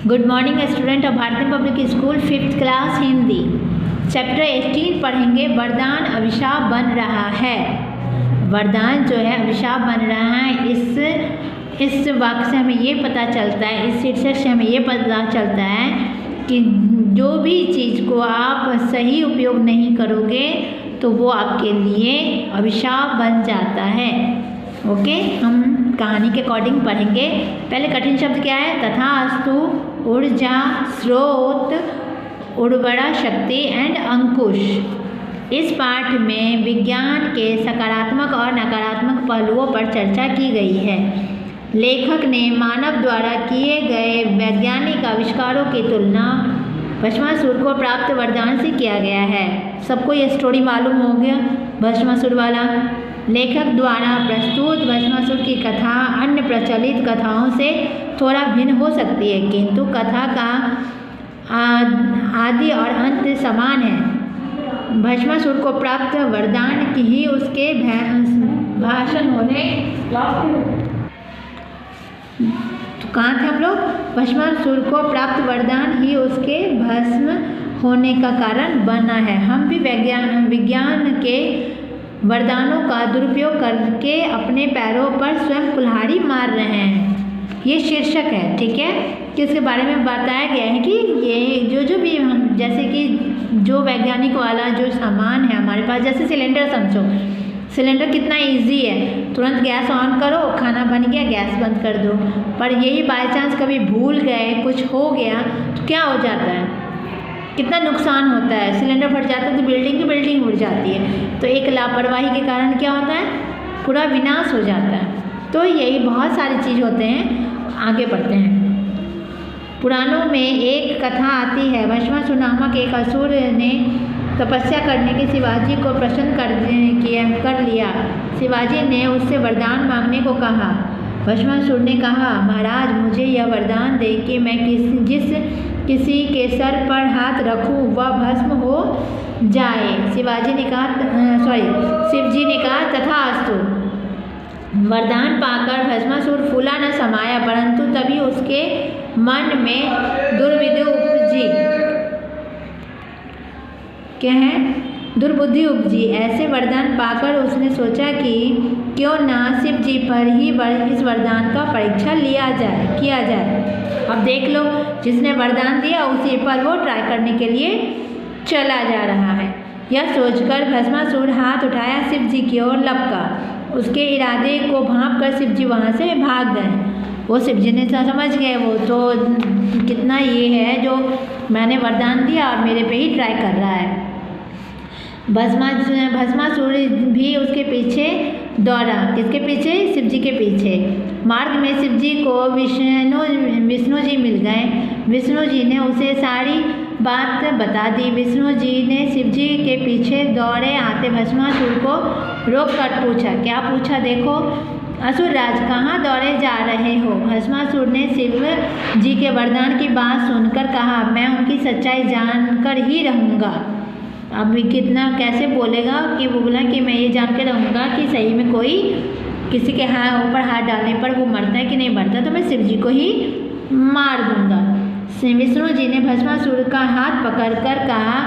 Good morning student of भारतीय public school 5th class Hindi chapter 18 पढ़ेंगे। वरदान अभिशाप बन रहा है। वरदान जो है अभिशाप बन रहा है। इस वाक्य से हमें ये पता चलता है, इस शीर्षक से हमें ये पता चलता है कि जो भी चीज़ को आप सही उपयोग नहीं करोगे तो वो आपके लिए अभिशाप बन जाता है। ओके, हम कहानी के अकॉर्डिंग पढ़ेंगे। पहले कठिन शब्द क्या है? तथास्तु, ऊर्जा, स्रोत, उर्वरा शक्ति एंड अंकुश। इस पाठ में विज्ञान के सकारात्मक और नकारात्मक पहलुओं पर चर्चा की गई है। लेखक ने मानव द्वारा किए गए वैज्ञानिक आविष्कारों की तुलना भस्मासुर को प्राप्त वरदान से किया गया है। सबको ये स्टोरी मालूम हो गया भस्मासुर वाला। लेखक द्वारा प्रस्तुत भस्मासुर की कथा अन्य प्रचलित कथाओं से थोड़ा भिन्न हो सकती है, किंतु कथा का आदि और अंत समान है। भस्मासुर को प्राप्त वरदान की ही उसके भाषण होने तो कहाँ थे हम लोग? भस्मासुर को प्राप्त वरदान ही उसके भस्म होने का कारण बना है। हम भी विज्ञान के वरदानों का दुरुपयोग करके अपने पैरों पर स्वयं कुल्हाड़ी मार रहे हैं। ये शीर्षक है, ठीक है, कि इसके बारे में बताया गया है कि ये जो भी हम जैसे कि जो वैज्ञानिक वाला जो सामान है हमारे पास, जैसे सिलेंडर समझो। सिलेंडर कितना इजी है, तुरंत गैस ऑन करो, खाना बन गया, गैस बंद कर दो। पर यही बाई चांस कभी भूल गए, कुछ हो गया तो क्या हो जाता है? कितना नुकसान होता है। सिलेंडर फट जाता है तो बिल्डिंग की बिल्डिंग उड़ जाती है। तो एक लापरवाही के कारण क्या होता है? पूरा विनाश हो जाता है। तो यही बहुत सारी चीज़ होते हैं। आगे बढ़ते हैं। पुराणों में एक कथा आती है। भस्मासुर नामक एक असुर ने तपस्या करने के शिवाजी को प्रसन्न कर लिया। शिवाजी ने उससे वरदान मांगने को कहा। भस्मासुर ने कहा, महाराज मुझे यह वरदान दे कि मैं किसी के सर पर हाथ रखूं वह भस्म हो जाए। शिवजी ने कहा तथास्तु। वरदान पाकर भस्मासुर फूला न समाया, परंतु तभी उसके मन में दुर्बुद्धि उपजी। ऐसे वरदान पाकर उसने सोचा कि क्यों ना शिव जी पर ही इस वरदान का परीक्षा किया जाए। अब देख लो, जिसने वरदान दिया उसी पर वो ट्राई करने के लिए चला जा रहा है। यह सोचकर भस्मासुर हाथ उठाया, शिव जी की ओर लपका। उसके इरादे को भांपकर शिव जी वहाँ से भाग गए। वो शिव जी ने समझ गए, वो तो कितना ये है जो मैंने वरदान दिया और मेरे पे ही ट्राई कर रहा है। भस्मासुर भी उसके पीछे दौड़ा। किसके पीछे? शिव जी के पीछे। मार्ग में शिव जी को विष्णु जी मिल गए। विष्णु जी ने उसे सारी बात बता दी। विष्णु जी ने शिव जी के पीछे दौड़े आते भस्मासुर को रोक कर पूछा। क्या पूछा? देखो, असुरराज कहाँ दौड़े जा रहे हो? भस्मासुर ने शिव जी के वरदान की बात सुनकर कहा, मैं उनकी सच्चाई जानकर ही रहूँगा। अब कितना कैसे बोलेगा कि वो बोला कि मैं ये जान के रहूँगा कि सही में कोई किसी के ऊपर हाथ डालने पर वो मरता है कि नहीं मरता, तो मैं शिव जी को ही मार दूँगा। विष्णु जी ने भस्मासुर का हाथ पकड़कर कहा,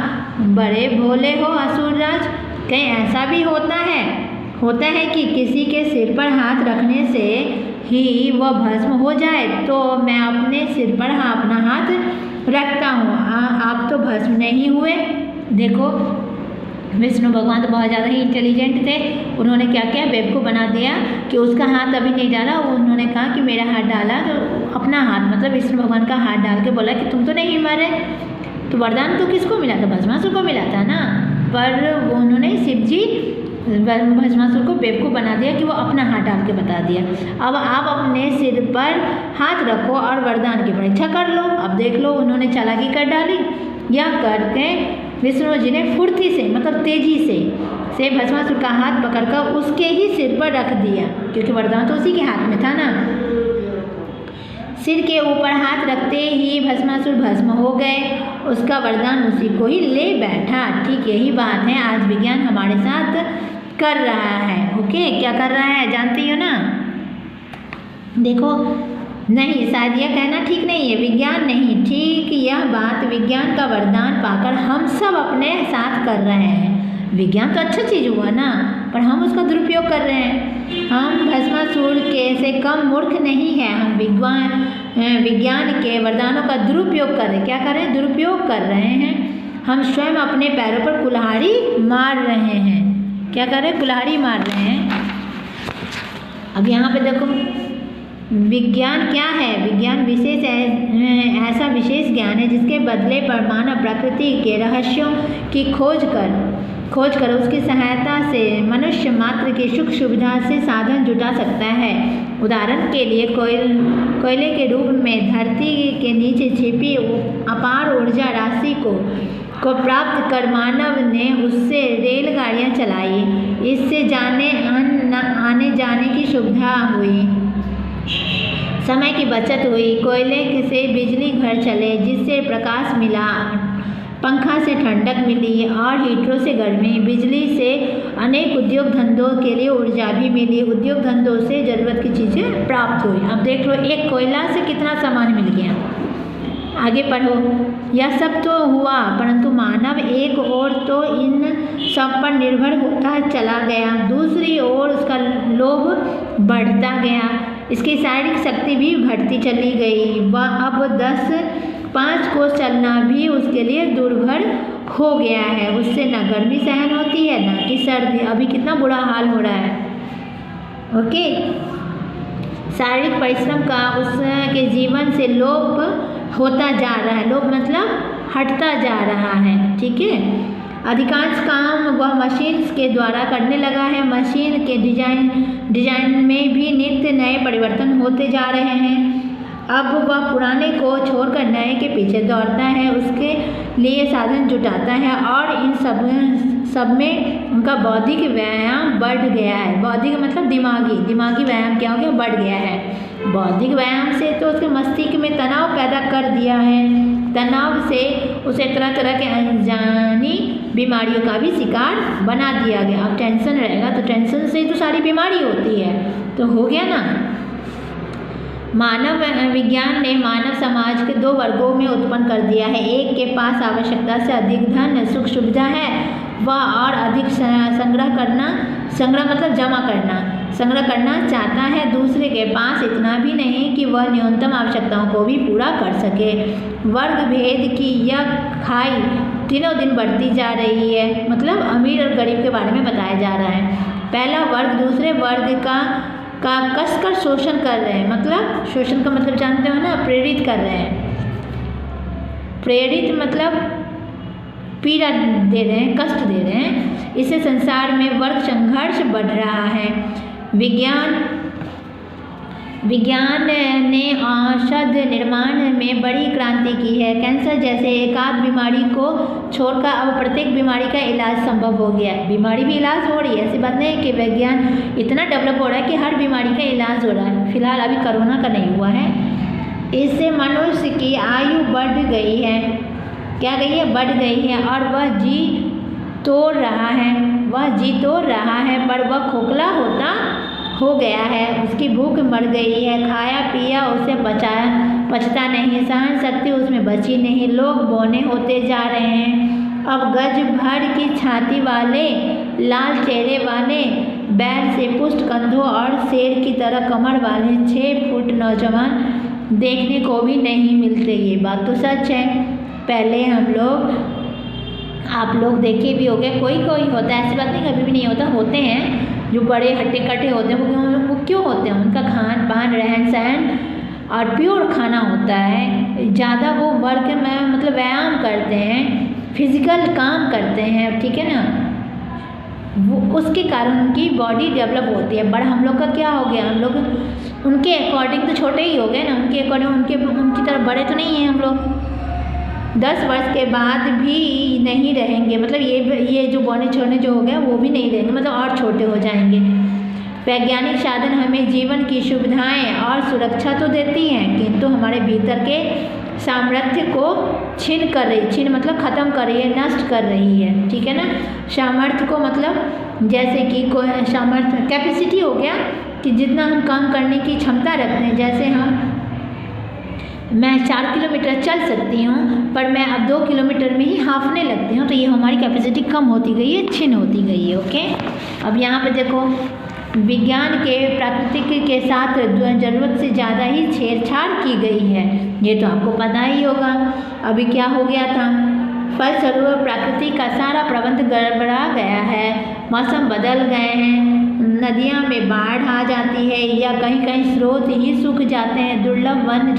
बड़े भोले हो असुरराज, कहीं ऐसा भी होता है कि किसी के सिर पर हाथ रखने से ही वह भस्म हो जाए? तो मैं अपने सिर पर अपना हाथ रखता हूँ, आप तो भस्म नहीं हुए। देखो, विष्णु भगवान तो बहुत ज़्यादा ही इंटेलिजेंट थे। उन्होंने क्या किया? बेवकूफ़ बना दिया कि उसका हाथ अभी नहीं डाला। उन्होंने कहा कि मेरा हाथ डाला, तो अपना हाथ मतलब विष्णु भगवान का हाथ डाल के बोला कि तुम तो नहीं मरे। तो वरदान तो किसको मिला था? भस्मासुर को मिला था ना। पर उन्होंने शिव जी भस्मासुर को बेवकूफ़ बना दिया कि वो अपना हाथ डाल के बता दिया। अब आप अपने सिर पर हाथ रखो और वरदान की परीक्षा कर लो। अब देख लो, उन्होंने चालाकी कर डाली। यह करके विष्णु जी ने फुर्ती से मतलब तेजी से भस्मासुर का हाथ पकड़कर उसके ही सिर पर रख दिया, क्योंकि वरदान तो उसी के हाथ में था ना। सिर के ऊपर हाथ रखते ही भस्मासुर भस्म हो गए। उसका वरदान उसी को ही ले बैठा। ठीक यही बात है आज विज्ञान हमारे साथ कर रहा है। ओके, क्या कर रहा है जानती हो ना? देखो, नहीं, शायद यह कहना ठीक नहीं है, विज्ञान नहीं, ठीक यह बात विज्ञान का वरदान पाकर हम सब अपने साथ कर रहे हैं। विज्ञान तो अच्छा चीज़ हुआ ना, पर हम उसका दुरुपयोग कर रहे हैं। हम भस्मासुर के से कम मूर्ख नहीं है, हम विज्ञान के वरदानों का दुरुपयोग कर रहे हैं। क्या कर रहे हैं? दुरुपयोग कर रहे हैं। हम स्वयं अपने पैरों पर कुल्हाड़ी मार रहे हैं। क्या कर रहे हैं? कुल्हाड़ी मार रहे हैं। अब यहाँ पे देखो, विज्ञान क्या है? विज्ञान विशेष ऐसा विशेष ज्ञान है जिसके बदले पर मानव प्रकृति के रहस्यों की खोज कर उसकी सहायता से मनुष्य मात्र की सुख सुविधा से साधन जुटा सकता है। उदाहरण के लिए कोयले के रूप में धरती के नीचे छिपी अपार ऊर्जा राशि को प्राप्त कर मानव ने उससे रेलगाड़ियाँ चलाई। इससे आने जाने की सुविधा हुई, समय की बचत हुई। कोयले से बिजली घर चले जिससे प्रकाश मिला, पंखा से ठंडक मिली और हीटरों से गर्मी। बिजली से अनेक उद्योग धंधों के लिए ऊर्जा भी मिली, उद्योग धंधों से ज़रूरत की चीज़ें प्राप्त हुई। अब देख लो, एक कोयला से कितना सामान मिल गया। आगे पढ़ो। यह सब तो हुआ, परंतु मानव एक ओर तो इन सब पर निर्भर होता चला गया, दूसरी ओर उसका लोभ बढ़ता गया, इसकी शारीरिक शक्ति भी घटती चली गई। वह अब 5 कोस चलना भी उसके लिए दुर्भर हो गया है। उससे न गर्मी सहन होती है न कि सर्दी। अभी कितना बुरा हाल हो रहा है। ओके, शारीरिक परिश्रम का उसके जीवन से लोप होता जा रहा है। लोप मतलब हटता जा रहा है। ठीक है, अधिकांश काम वह मशीन के द्वारा करने लगा है। मशीन के डिजाइन में भी नित्य नए परिवर्तन होते जा रहे हैं। अब वह पुराने को छोड़कर नए के पीछे दौड़ता है, उसके लिए साधन जुटाता है और इन सब में उनका बौद्धिक व्यायाम बढ़ गया है। बौद्धिक मतलब दिमागी व्यायाम क्या हो गया? बढ़ गया है। बौद्धिक व्यायाम से तो उसके मस्तिष्क में तनाव पैदा कर दिया है। तनाव से उसे तरह तरह के अनजानी बीमारियों का भी शिकार बना दिया गया। अब टेंशन रहेगा तो टेंशन से तो सारी बीमारी होती है, तो हो गया ना। मानव विज्ञान ने मानव समाज के 2 वर्गों में उत्पन्न कर दिया है। एक के पास आवश्यकता से अधिक धन सुख सुविधा है, वह और अधिक संग्रह मतलब जमा करना, संग्रह करना चाहता है। दूसरे के पास इतना भी नहीं कि वह न्यूनतम आवश्यकताओं को भी पूरा कर सके। वर्ग भेद की यह खाई दिनों दिन बढ़ती जा रही है। मतलब अमीर और गरीब के बारे में बताया जा रहा है। पहला वर्ग दूसरे वर्ग का कसकर शोषण कर रहे हैं। मतलब शोषण का मतलब जानते हो ना, प्रेरित कर रहे हैं। प्रेरित मतलब पीड़ा दे रहे हैं, कष्ट दे रहे हैं। इससे संसार में वर्ग संघर्ष बढ़ रहा है। विज्ञान ने औषध निर्माण में बड़ी क्रांति की है। कैंसर जैसे एकाध बीमारी को छोड़कर अब प्रत्येक बीमारी का इलाज संभव हो गया है। बीमारी भी इलाज हो रही है, ऐसी बात नहीं है कि विज्ञान इतना डेवलप हो रहा है कि हर बीमारी का इलाज हो रहा है। फिलहाल अभी कोरोना का नहीं हुआ है। इससे मनुष्य की आयु बढ़ गई है। क्या गई है? बढ़ गई है। और वह जी तोड़ रहा है, पर वह खोखला हो गया है। उसकी भूख मर गई है, खाया पिया उसे पचता नहीं, सहन शक्ति उसमें बची नहीं। लोग बौने होते जा रहे हैं। अब गज भर की छाती वाले, लाल चेहरे वाले, बैल से पुष्ट कंधों और शेर की तरह कमर वाले 6 फुट नौजवान देखने को भी नहीं मिलते। ये बात तो सच है। पहले आप लोग देखे भी होंगे, कोई होता है, ऐसी बात नहीं कभी भी नहीं होता, होते हैं जो बड़े हट्टे कट्टे होते हैं। वो क्यों होते हैं? उनका खान पान रहन सहन और प्योर खाना होता है। ज़्यादा वो वर्क में मतलब व्यायाम करते हैं, फिजिकल काम करते हैं। ठीक है ना, वो उसके कारण उनकी बॉडी डेवलप होती है। बट हम लोग का क्या हो गया? हम लोग उनके अकॉर्डिंग तो छोटे ही हो गए ना, उनके अकॉर्डिंग उनकी तरफ बड़े तो नहीं हैं हम लोग। 10 वर्ष के बाद भी नहीं रहेंगे। मतलब ये जो बौने छोड़ने जो हो गए वो भी नहीं रहेंगे, मतलब और छोटे हो जाएंगे। वैज्ञानिक साधन हमें जीवन की सुविधाएं और सुरक्षा तो देती हैं, किंतु हमारे भीतर के सामर्थ्य को छीन मतलब ख़त्म कर रही है, नष्ट कर रही है। ठीक है ना। सामर्थ्य को मतलब जैसे कि कोई सामर्थ्य कैपेसिटी हो गया कि जितना हम काम करने की क्षमता रखते हैं। जैसे हम मैं 4 किलोमीटर चल सकती हूँ पर मैं अब 2 किलोमीटर में ही हांफने लगती हूँ, तो ये हमारी कैपेसिटी कम होती गई है, छिन्न होती गई है। ओके, अब यहाँ पे देखो विज्ञान के प्राकृतिक के साथ ज़रूरत से ज़्यादा ही छेड़छाड़ की गई है, ये तो आपको पता ही होगा। अभी क्या हो गया था, फलस्वरूप प्रकृति का सारा प्रबंध गड़बड़ा गया है, मौसम बदल गए हैं, नदियाँ में बाढ़ आ जाती है या कहीं कहीं स्रोत ही सूख जाते हैं, दुर्लभ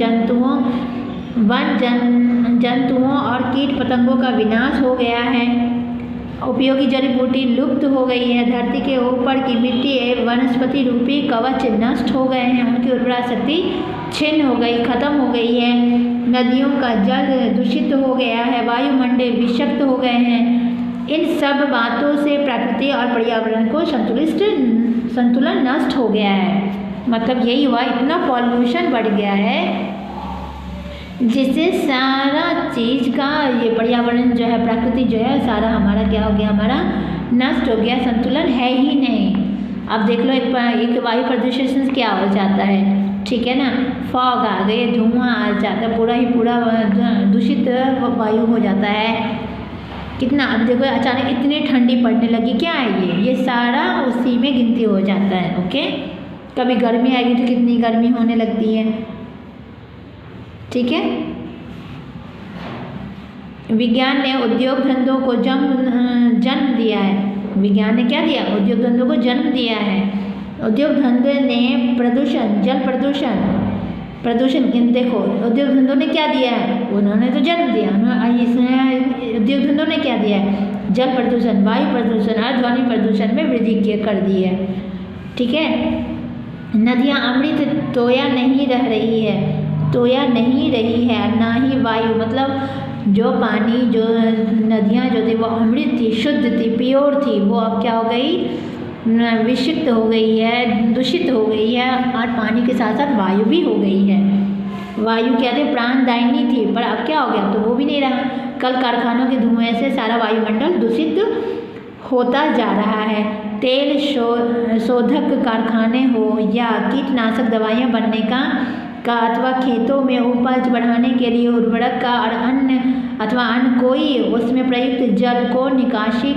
जंतुओं और कीट पतंगों का विनाश हो गया है, उपयोगी जड़ी बूटी लुप्त हो गई है, धरती के ऊपर की मिट्टी एवं वनस्पति रूपी कवच नष्ट हो गए हैं, उनकी उर्वरा शक्ति छिन्न हो गई, खत्म हो गई है, नदियों का जल दूषित हो गया है, वायुमंडल विषाक्त हो गए हैं। इन सब बातों से प्रकृति और पर्यावरण को संतुलन नष्ट हो गया है। मतलब यही हुआ, इतना पॉल्यूशन बढ़ गया है जिससे सारा चीज़ का ये पर्यावरण जो है, प्रकृति जो है, सारा हमारा क्या हो गया, हमारा नष्ट हो गया, संतुलन है ही नहीं। अब देख लो एक वायु प्रदूषण से क्या हो जाता है, ठीक है ना, फॉग आ गए, धुआं आ जाता है, पूरा ही पूरा दूषित वायु हो जाता है। कितना, अब देखो अचानक इतनी ठंडी पड़ने लगी, क्या है ये सारा उसी में गिनती हो जाता है। ओके, कभी गर्मी आएगी तो कितनी गर्मी होने लगती है, ठीक है। विज्ञान ने उद्योग धंधों को जन्म दिया है। विज्ञान ने क्या दिया, उद्योग धंधों को जन्म दिया है। उद्योग धंधे ने प्रदूषण, जल प्रदूषण देखो उद्योग धंधों ने क्या दिया है, उन्होंने तो जन्म दिया, उद्योग धंधों ने क्या दिया है, जल प्रदूषण, वायु प्रदूषण और ध्वनि प्रदूषण में वृद्धि कर दी है, ठीक है। नदियाँ अमृत तोया नहीं रह रही है, ना ही वायु, मतलब जो पानी, जो नदियाँ जो थी वो अमृत थी, शुद्ध थी, प्योर थी, वो अब क्या हो गई, विषिक्त हो गई है, दूषित हो गई है, और पानी के साथ साथ वायु भी हो गई है। वायु क्या थे, प्राणदायिनी थी, पर अब क्या हो गया, तो वो भी नहीं रहा। कल कारखानों के धुएं से सारा वायुमंडल दूषित होता जा रहा है। तेल शोधक कारखाने हो या कीटनाशक दवाइयाँ बनने का अथवा खेतों में उपज बढ़ाने के लिए उर्वरक का और अन्य कोई उसमें प्रयुक्त जल को निकासी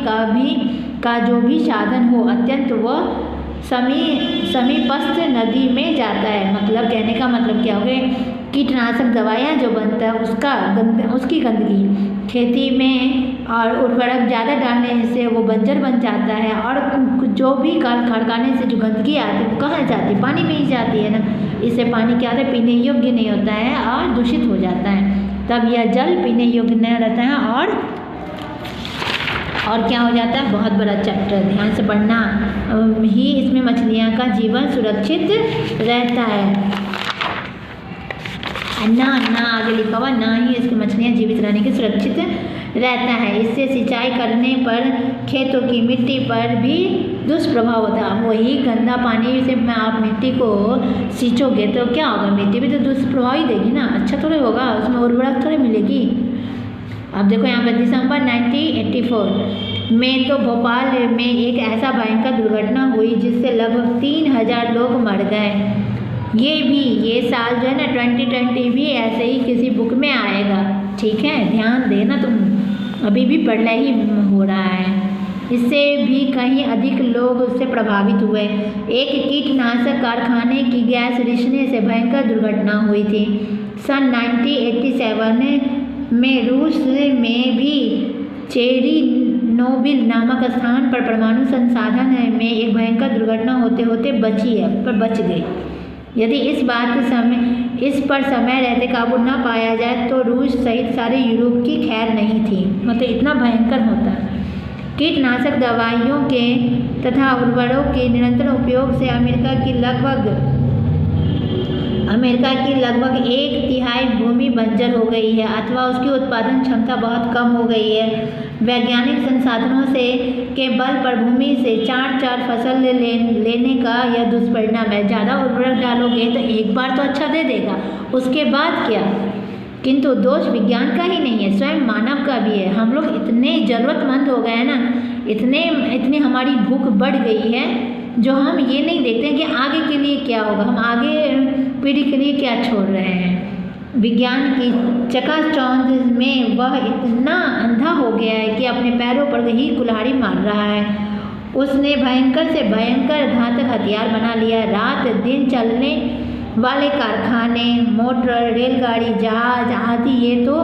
का जो भी साधन हो, अत्यंत वह समीपस्थ नदी में जाता है। मतलब कहने का मतलब क्या हो गया, कीटनाशक दवाइयाँ जो बनता है उसकी गंदगी खेती में और उर्वरक ज़्यादा डालने से वो बंजर बन जाता है, और जो भी कारखाने से जो गंदगी आती है वो कहाँ जाती है, पानी में ही जाती है ना। इससे पानी क्या होता है, पीने योग्य नहीं होता है और दूषित हो जाता है, तब यह जल पीने योग्य नहीं रहता है और क्या हो जाता है, बहुत बड़ा चैप्टर, ध्यान से पढ़ना ही इसमें मछलियाँ का जीवन सुरक्षित रहता है। ना आगे लिखा हुआ, ना ही इसकी मछलियाँ जीवित रहने के सुरक्षित रहता है। इससे सिंचाई करने पर खेतों की मिट्टी पर भी दुष्प्रभाव होता है। वही गंदा पानी से आप मिट्टी को सींचोगे तो क्या होगा, मिट्टी भी तो दुष्प्रभाव ही देगी ना, अच्छा थोड़ी होगा, उसमें उर्वरक थोड़ी मिलेगी। अब देखो यहाँ पर दिसंबर 1984 में तो भोपाल में एक ऐसा भयंकर दुर्घटना हुई जिससे लगभग 3000 लोग मर गए। ये साल जो है ना 2020 भी ऐसे ही किसी बुक में आएगा, ठीक है, ध्यान देना तुम, अभी भी पढ़ना ही हो रहा है। इससे भी कहीं अधिक लोग उससे प्रभावित हुए। एक कीटनाशक कारखाने की गैस रिसने से भयंकर दुर्घटना हुई थी। सन 1987 में रूस में भी चेरनोबिल नामक स्थान पर परमाणु संसाधन में एक भयंकर दुर्घटना होते होते बच गई। यदि इस पर समय रहते काबू न पाया जाए तो रूस सहित सारे यूरोप की खैर नहीं थी। मतलब इतना भयंकर होता। कीटनाशक दवाइयों के तथा उर्वरकों के निरंतर उपयोग से अमेरिका की लगभग 1/3 भूमि बंजर हो गई है अथवा उसकी उत्पादन क्षमता बहुत कम हो गई है। वैज्ञानिक संसाधनों के बल पर भूमि से 4 फसल लेने का यह दुष्परिणाम है। ज़्यादा उर्वरक डालोगे तो एक बार तो अच्छा दे देगा, उसके बाद क्या। किंतु दोष विज्ञान का ही नहीं है, स्वयं मानव का भी है। हम लोग इतने ज़रूरतमंद हो गए हैं ना, इतनी हमारी भूख बढ़ गई है जो हम ये नहीं देखते कि आगे के लिए क्या होगा, हम आगे पीढ़ी के लिए क्या छोड़ रहे हैं। विज्ञान की चकाचौंध में वह इतना अंधा हो गया है कि अपने पैरों पर ही कुल्हाड़ी मार रहा है। उसने भयंकर से भयंकर घातक हथियार बना लिया। रात दिन चलने वाले कारखाने, मोटर, रेलगाड़ी, जहाज आदि, ये तो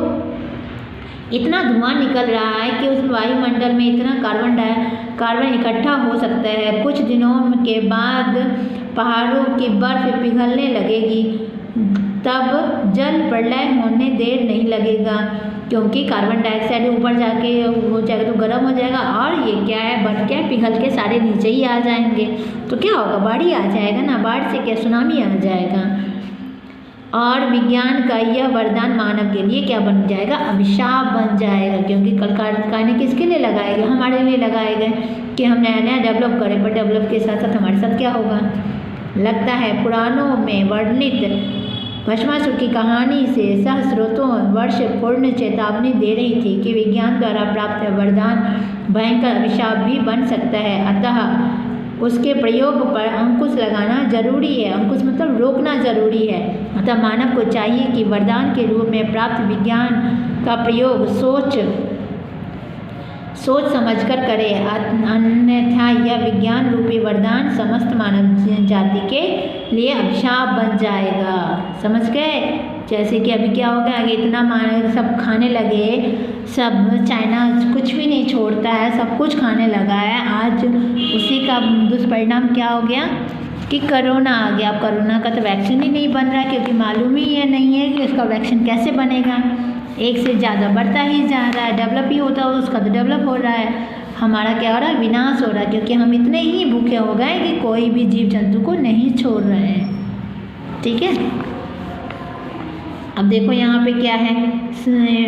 इतना धुआं निकल रहा है कि उस वायुमंडल में इतना कार्बन इकट्ठा हो सकता है। कुछ दिनों के बाद पहाड़ों की बर्फ पिघलने लगेगी, तब जल प्रलय होने देर नहीं लगेगा, क्योंकि कार्बन डाइऑक्साइड ऊपर जाके हो जाएगा तो गर्म हो जाएगा, और ये क्या है, बर्फ क्या पिघल के सारे नीचे ही आ जाएंगे। तो क्या होगा, बाढ़ आ जाएगा ना, बाढ़ से क्या सुनामी आ जाएगा। और विज्ञान का यह वरदान मानव के लिए क्या बन जाएगा, अभिशाप बन जाएगा, क्योंकि कल कारखाने किसके लिए लगाए गए, हमारे लिए लगाए गए कि हम नया नया डेवलप करें, पर डेवलप के साथ साथ हमारे साथ क्या होगा। लगता है पुराणों में वर्णित भस्मासुर की कहानी से सहस्रों वर्ष पूर्ण चेतावनी दे रही थी कि विज्ञान द्वारा प्राप्त वरदान भयंकर अभिशाप भी बन सकता है। अतः उसके प्रयोग पर अंकुश लगाना जरूरी है। अंकुश मतलब रोकना जरूरी है। अतः मानव को चाहिए कि वरदान के रूप में प्राप्त विज्ञान का प्रयोग सोच समझकर करे, अन्यथा यह विज्ञान रूपी वरदान समस्त मानव जाति के लिए अभिशाप बन जाएगा। समझ गए। जैसे कि अभी क्या होगा, आगे इतना मानव सब खाने लगे, सब चाइना कुछ भी नहीं छोड़ता है, सब कुछ खाने लगा है। आज उसी का दुष्परिणाम क्या हो गया कि कोरोना आ गया। अब कोरोना का तो वैक्सीन ही नहीं बन रहा, क्योंकि मालूम ही ये नहीं है कि उसका वैक्सीन कैसे बनेगा। एक से ज़्यादा बढ़ता ही जा रहा है, डेवलप ही होता है उसका तो डेवलप हो रहा है, हमारा क्या हो रहा है, विनाश हो रहा है, क्योंकि हम इतने ही भूखे हो गए कि कोई भी जीव जंतु को नहीं छोड़ रहे हैं। ठीक है, अब देखो यहाँ पे क्या है,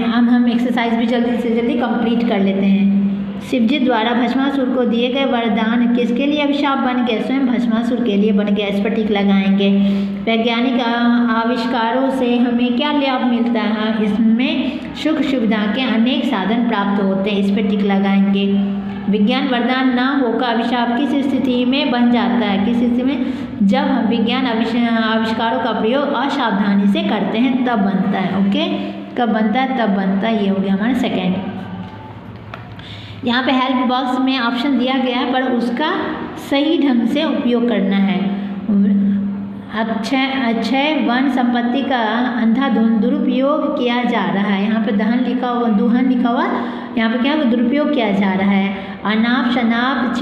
अब हम एक्सरसाइज भी जल्दी से जल्दी कंप्लीट कर लेते हैं। शिवजी द्वारा भस्मासुर को दिए गए वरदान किसके लिए अभिशाप बन गए, स्वयं भस्मासुर के लिए बन गया। इस पर टिक लगाएंगे। वैज्ञानिक आविष्कारों से हमें क्या लाभ मिलता है, इसमें सुख सुविधा के अनेक साधन प्राप्त होते हैं। इस पर टिक लगाएंगे। विज्ञान वरदान ना होकर अभिशाप किस स्थिति में बन जाता है, किस स्थिति में, जब हम विज्ञान आविष्कारों का प्रयोग असावधानी से करते हैं तब बनता है। ओके, कब बनता है, तब बनता है। ये हो गया हमारा सेकेंड। यहाँ पे हेल्प बॉक्स में ऑप्शन दिया गया है, पर उसका सही ढंग से उपयोग करना है। अक्षय वन संपत्ति का अंधाधुंध दुरुपयोग किया जा रहा है। यहाँ पे दहन लिखा हुआ, दुहन लिखा हुआ, यहाँ पे क्या दुरुपयोग किया जा रहा है। अनाप शनाप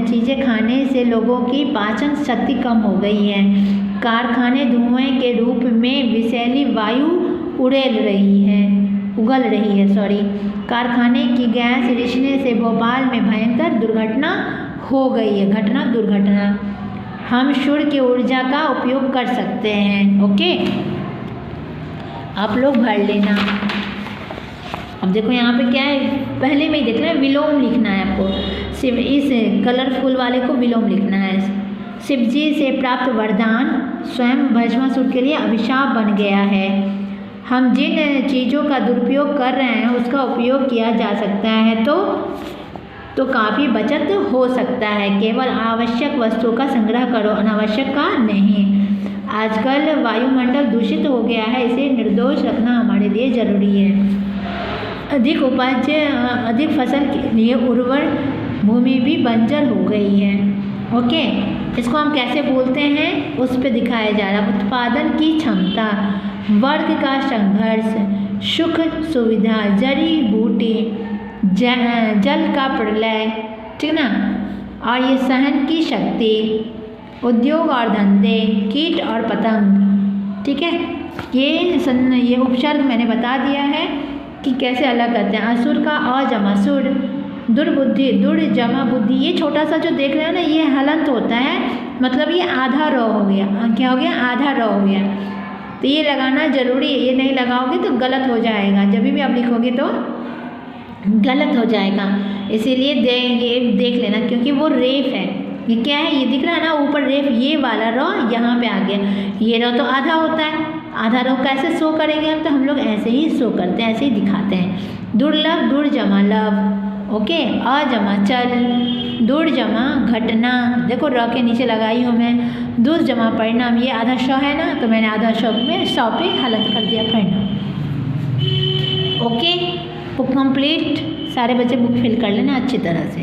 चीज़ें खाने से लोगों की पाचन शक्ति कम हो गई है। कारखाने धुएं के रूप में विषैली वायु उगल रही है। कारखाने की गैस रिसने से भोपाल में भयंकर दुर्घटना हो गई है। दुर्घटना। हम सूर्य की ऊर्जा का उपयोग कर सकते हैं। ओके, आप लोग भर लेना। अब देखो यहाँ पे क्या है, पहले में ही देख रहे हैं, विलोम लिखना है आपको। सिर्फ इस कलरफुल वाले को विलोम लिखना है। शिवजी से प्राप्त वरदान स्वयं भस्मासुर के लिए अभिशाप बन गया है। हम जिन चीज़ों का दुरुपयोग कर रहे हैं उसका उपयोग किया जा सकता है तो काफ़ी बचत हो सकता है। केवल आवश्यक वस्तुओं का संग्रह करो, अनावश्यक का नहीं। आजकल वायुमंडल दूषित हो गया है, इसे निर्दोष रखना हमारे लिए ज़रूरी है। अधिक उपज, अधिक फसल के लिए उर्वर भूमि भी बंजर हो गई है। ओके, इसको हम कैसे बोलते हैं उस पर दिखाया जा रहा है। उत्पादन की क्षमता, वर्ग का संघर्ष, सुख सुविधा, जड़ी बूटी, जल का प्रलय, ठीक ना, और ये सहन की शक्ति, उद्योग और धंधे, कीट और पतंग। ठीक है, ये उपसर्ग मैंने बता दिया है कि कैसे अलग करते हैं। असुर का अ जमा सुर, दुर्बुद्धि, दुर जमा बुद्धि। ये छोटा सा जो देख रहे हैं ना, ये हलंत होता है, मतलब ये आधा र हो गया। क्या हो गया, आधा र हो गया। तो ये लगाना जरूरी है, ये नहीं लगाओगे तो गलत हो जाएगा। जब भी आप लिखोगे तो गलत हो जाएगा, इसीलिए ये देख लेना, क्योंकि वो रेफ है। ये क्या है, ये दिख रहा है ना ऊपर रेफ, ये वाला रो यहाँ पे आ गया। ये रो तो आधा होता है, आधा रो कैसे शो करेंगे हम, तो हम लोग ऐसे ही शो करते हैं, ऐसे ही दिखाते हैं। दुर्लभ, दुर जमा लभ, ओके। अ जमा चल, दूर जमा घटना, देखो र के नीचे लगाई हूँ मैं, दूर जमा परिणाम, ये आधा श है ना, तो मैंने आधा श में श पे हलंत कर दिया परिणाम। Okay, book complete. सारे बच्चे बुक फिल कर लेना अच्छी तरह से।